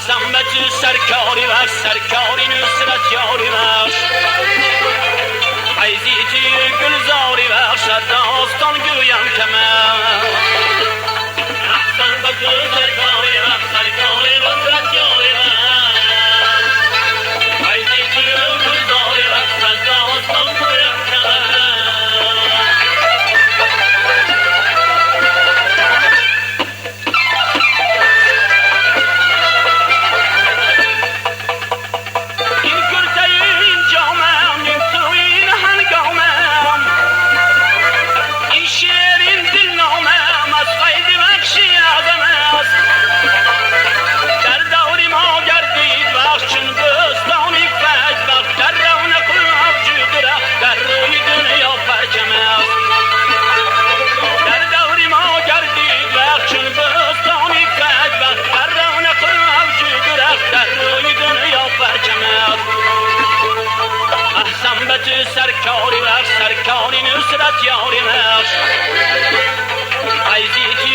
احسن به تو سرکاری و سرکاری نصرت یاری بخش فیضی توی گلزاری بخش داستان گویم که من احسن به تو سرکاری و سرکاری نصرت یاری بخش فیضی توی گلزاری بخش داستان گویم که من احسن به تو سرکاری و سرکاری نصرت یاری بخش فیضی